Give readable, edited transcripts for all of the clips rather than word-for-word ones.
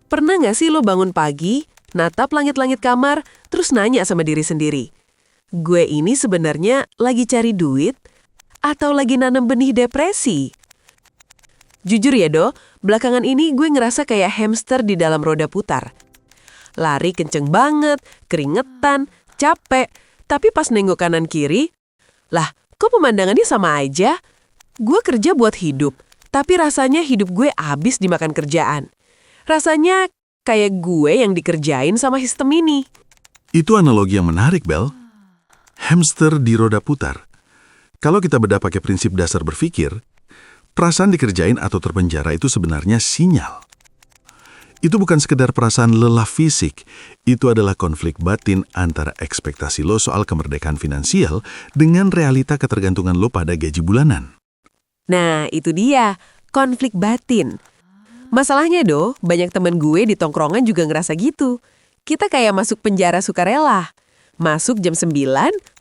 Pernah nggak sih lo bangun pagi, natap langit-langit kamar, terus nanya sama diri sendiri, gue ini sebenarnya lagi cari duit atau lagi nanam benih depresi? Jujur ya Do, belakangan ini gue ngerasa kayak hamster di dalam roda putar. Lari kenceng banget, keringetan, capek, tapi pas nengok kanan kiri, lah kok pemandangannya sama aja? Gue kerja buat hidup, tapi rasanya hidup gue habis dimakan kerjaan. Rasanya kayak gue yang dikerjain sama sistem ini. Itu analogi yang menarik, Bel. Hamster di roda putar. Kalau kita bedah pakai prinsip dasar berpikir, perasaan dikerjain atau terpenjara itu sebenarnya sinyal. Itu bukan sekedar perasaan lelah fisik, itu adalah konflik batin antara ekspektasi lo soal kemerdekaan finansial dengan realita ketergantungan lo pada gaji bulanan. Nah, itu dia, konflik batin. Masalahnya Do, banyak temen gue di tongkrongan juga ngerasa gitu. Kita kayak masuk penjara sukarela. Masuk jam 9,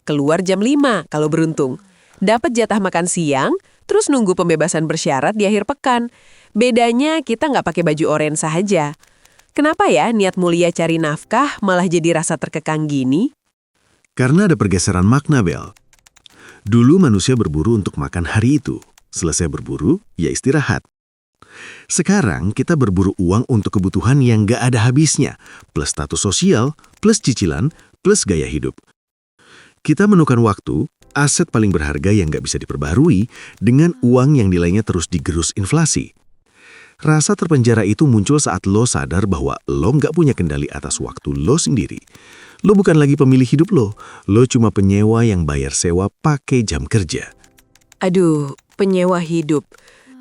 keluar jam 5 kalau beruntung. Dapat jatah makan siang, terus nunggu pembebasan bersyarat di akhir pekan. Bedanya kita nggak pakai baju oranye saja. Kenapa ya niat mulia cari nafkah malah jadi rasa terkekang gini? Karena ada pergeseran makna, Bel. Dulu manusia berburu untuk makan hari itu. Selesai berburu, ya istirahat. Sekarang kita berburu uang untuk kebutuhan yang nggak ada habisnya, plus status sosial, plus cicilan, plus gaya hidup. Kita menukar waktu, aset paling berharga yang nggak bisa diperbaharui, dengan uang yang nilainya terus digerus inflasi. Rasa terpenjara itu muncul saat lo sadar bahwa lo nggak punya kendali atas waktu lo sendiri. Lo bukan lagi pemilik hidup lo cuma penyewa yang bayar sewa pakai jam kerja. Aduh, penyewa hidup.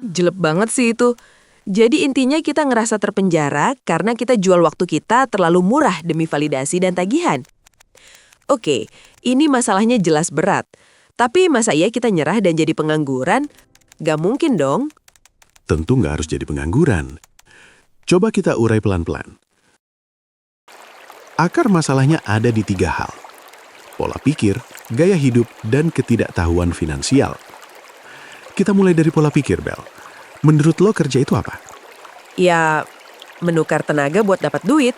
Jelek banget sih itu. Jadi intinya kita ngerasa terpenjara karena kita jual waktu kita terlalu murah demi validasi dan tagihan. Oke, ini masalahnya jelas berat. Tapi masa iya kita nyerah dan jadi pengangguran? Gak mungkin dong. Tentu nggak harus jadi pengangguran. Coba kita urai pelan-pelan. Akar masalahnya ada di 3 hal. Pola pikir, gaya hidup, dan ketidaktahuan finansial. Kita mulai dari pola pikir, Bel. Menurut lo kerja itu apa? Ya, menukar tenaga buat dapat duit.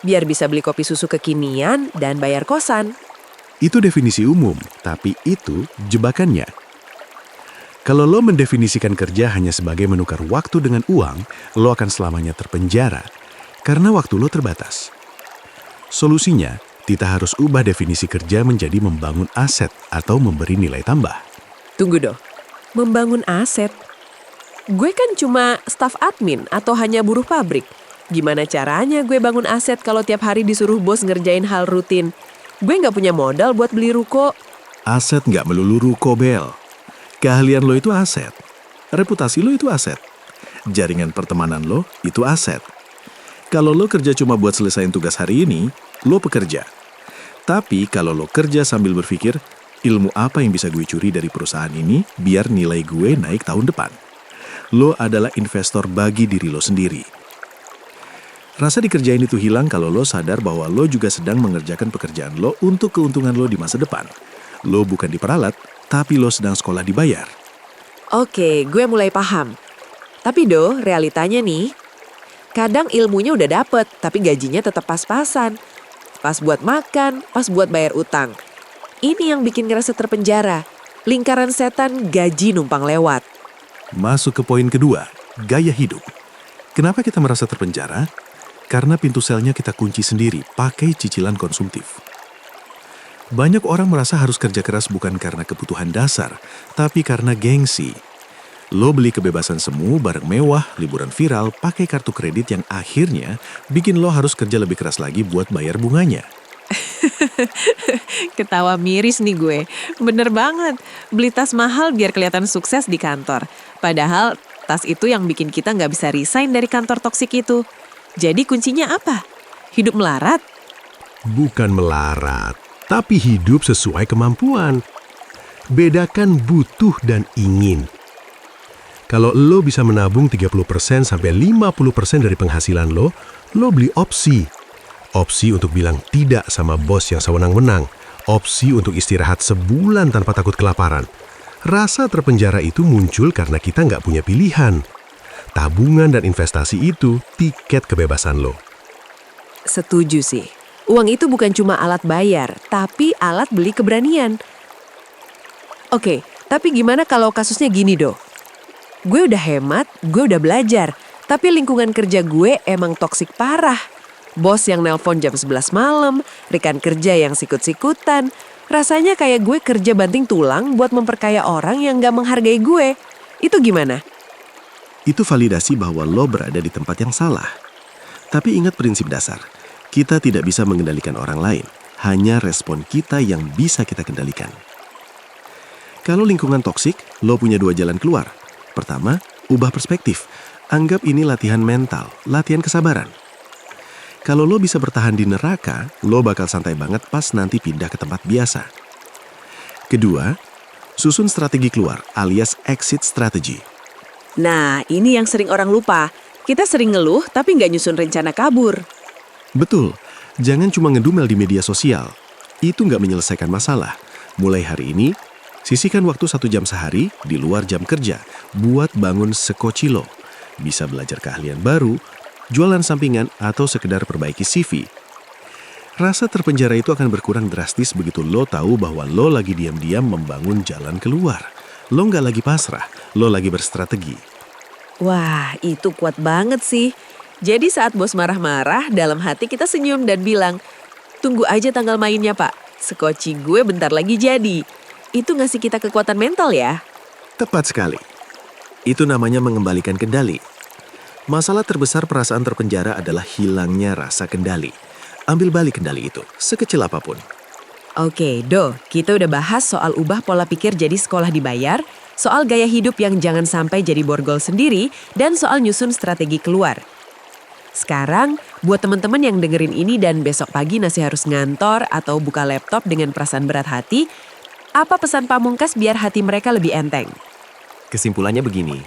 Biar bisa beli kopi susu kekinian dan bayar kosan. Itu definisi umum, tapi itu jebakannya. Kalau lo mendefinisikan kerja hanya sebagai menukar waktu dengan uang, lo akan selamanya terpenjara, karena waktu lo terbatas. Solusinya, kita harus ubah definisi kerja menjadi membangun aset atau memberi nilai tambah. Tunggu dong, membangun aset? Gue kan cuma staf admin atau hanya buruh pabrik. Gimana caranya gue bangun aset kalau tiap hari disuruh bos ngerjain hal rutin? Gue nggak punya modal buat beli ruko. Aset nggak melulu ruko, Bel. Keahlian lo itu aset. Reputasi lo itu aset. Jaringan pertemanan lo itu aset. Kalau lo kerja cuma buat selesaiin tugas hari ini, lo pekerja. Tapi kalau lo kerja sambil berpikir, ilmu apa yang bisa gue curi dari perusahaan ini biar nilai gue naik tahun depan? Lo adalah investor bagi diri lo sendiri. Rasa dikerjain itu hilang kalau lo sadar bahwa lo juga sedang mengerjakan pekerjaan lo untuk keuntungan lo di masa depan. Lo bukan diperalat, tapi lo sedang sekolah dibayar. Oke, gue mulai paham. Tapi Do, realitanya nih, kadang ilmunya udah dapet, tapi gajinya tetap pas-pasan. Pas buat makan, pas buat bayar utang. Ini yang bikin ngerasa terpenjara. Lingkaran setan gaji numpang lewat. Masuk ke poin kedua, gaya hidup. Kenapa kita merasa terpenjara? Karena pintu selnya kita kunci sendiri, pakai cicilan konsumtif. Banyak orang merasa harus kerja keras bukan karena kebutuhan dasar, tapi karena gengsi. Lo beli kebebasan semu, barang mewah, liburan viral, pakai kartu kredit yang akhirnya bikin lo harus kerja lebih keras lagi buat bayar bunganya. Ketawa miris nih gue. Bener banget, beli tas mahal biar kelihatan sukses di kantor. Padahal tas itu yang bikin kita nggak bisa resign dari kantor toksik itu. Jadi kuncinya apa? Hidup melarat? Bukan melarat, tapi hidup sesuai kemampuan. Bedakan butuh dan ingin. Kalau lo bisa menabung 30% sampai 50% dari penghasilan lo beli opsi. Opsi untuk bilang tidak sama bos yang sewenang-wenang. Opsi untuk istirahat sebulan tanpa takut kelaparan. Rasa terpenjara itu muncul karena kita nggak punya pilihan. tabungan dan investasi itu tiket kebebasan lo. Setuju sih. Uang itu bukan cuma alat bayar, tapi alat beli keberanian. Oke, tapi gimana kalau kasusnya gini, Do? Gue udah hemat, gue udah belajar, tapi lingkungan kerja gue emang toksik parah. Bos yang nelpon jam 11 malam, rekan kerja yang sikut-sikutan. Rasanya kayak gue kerja banting tulang buat memperkaya orang yang gak menghargai gue. Itu gimana? Itu validasi bahwa lo berada di tempat yang salah. Tapi ingat prinsip dasar, kita tidak bisa mengendalikan orang lain, hanya respon kita yang bisa kita kendalikan. Kalau lingkungan toksik, lo punya 2 jalan keluar. Pertama, ubah perspektif. Anggap ini latihan mental, latihan kesabaran. Kalau lo bisa bertahan di neraka, lo bakal santai banget pas nanti pindah ke tempat biasa. Kedua, susun strategi keluar alias exit strategy. Nah, ini yang sering orang lupa. Kita sering ngeluh tapi nggak nyusun rencana kabur. Betul, jangan cuma ngedumel di media sosial. Itu nggak menyelesaikan masalah. Mulai hari ini, sisihkan waktu 1 jam sehari di luar jam kerja buat bangun sekoci lo. Bisa belajar keahlian baru, jualan sampingan, atau sekedar perbaiki CV. Rasa terpenjara itu akan berkurang drastis begitu lo tahu bahwa lo lagi diam-diam membangun jalan keluar. Lo nggak lagi pasrah, lo lagi berstrategi. Wah, itu kuat banget sih. Jadi saat bos marah-marah, dalam hati kita senyum dan bilang, tunggu aja tanggal mainnya, Pak. Sekoci gue bentar lagi jadi. Itu ngasih kita kekuatan mental ya. Tepat sekali. Itu namanya mengembalikan kendali. Masalah terbesar perasaan terpenjara adalah hilangnya rasa kendali. Ambil balik kendali itu, sekecil apapun. Oke, Do, kita udah bahas soal ubah pola pikir jadi sekolah dibayar, soal gaya hidup yang jangan sampai jadi borgol sendiri, dan soal nyusun strategi keluar. Sekarang, buat teman-teman yang dengerin ini dan besok pagi masih harus ngantor atau buka laptop dengan perasaan berat hati, apa pesan pamungkas biar hati mereka lebih enteng? Kesimpulannya begini,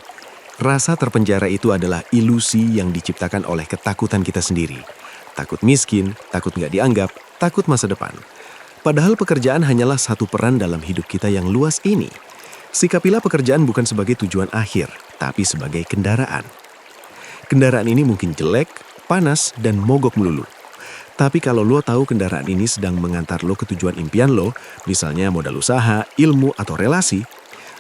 rasa terpenjara itu adalah ilusi yang diciptakan oleh ketakutan kita sendiri. Takut miskin, takut nggak dianggap, takut masa depan. Padahal pekerjaan hanyalah satu peran dalam hidup kita yang luas ini. Sikapilah pekerjaan bukan sebagai tujuan akhir, tapi sebagai kendaraan. Kendaraan ini mungkin jelek, panas, dan mogok melulu. Tapi kalau lo tahu kendaraan ini sedang mengantar lo ke tujuan impian lo, misalnya modal usaha, ilmu, atau relasi,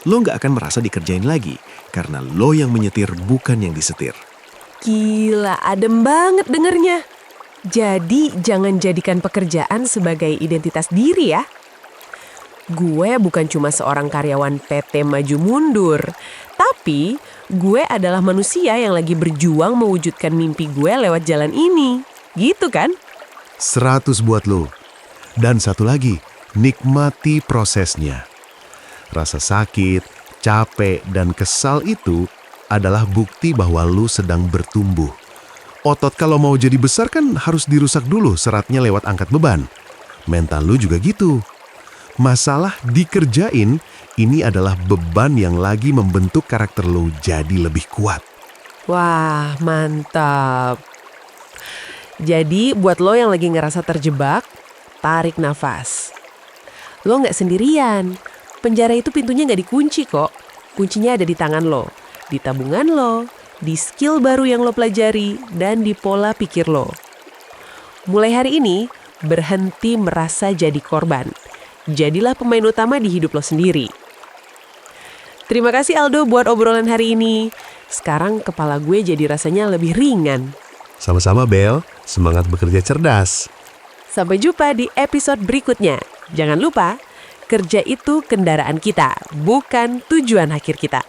lo nggak akan merasa dikerjain lagi, karena lo yang menyetir bukan yang disetir. Gila, adem banget dengernya. Jadi jangan jadikan pekerjaan sebagai identitas diri ya. Gue bukan cuma seorang karyawan PT Maju Mundur, tapi gue adalah manusia yang lagi berjuang mewujudkan mimpi gue lewat jalan ini. Gitu kan? 100 buat lo. Dan satu lagi, nikmati prosesnya. Rasa sakit, capek, dan kesal itu adalah bukti bahwa lo sedang bertumbuh. Otot kalau mau jadi besar kan harus dirusak dulu seratnya lewat angkat beban. Mental lo juga gitu. Masalah dikerjain, ini adalah beban yang lagi membentuk karakter lo jadi lebih kuat. Wah, mantap. Jadi buat lo yang lagi ngerasa terjebak, tarik nafas. Lo nggak sendirian. Penjara itu pintunya nggak dikunci kok. Kuncinya ada di tangan lo, di tabungan lo, di skill baru yang lo pelajari, dan di pola pikir lo. Mulai hari ini, berhenti merasa jadi korban. Jadilah pemain utama di hidup lo sendiri. Terima kasih Aldo buat obrolan hari ini. Sekarang kepala gue jadi rasanya lebih ringan. Sama-sama Bel, semangat bekerja cerdas. Sampai jumpa di episode berikutnya. Jangan lupa, kerja itu kendaraan kita, bukan tujuan akhir kita.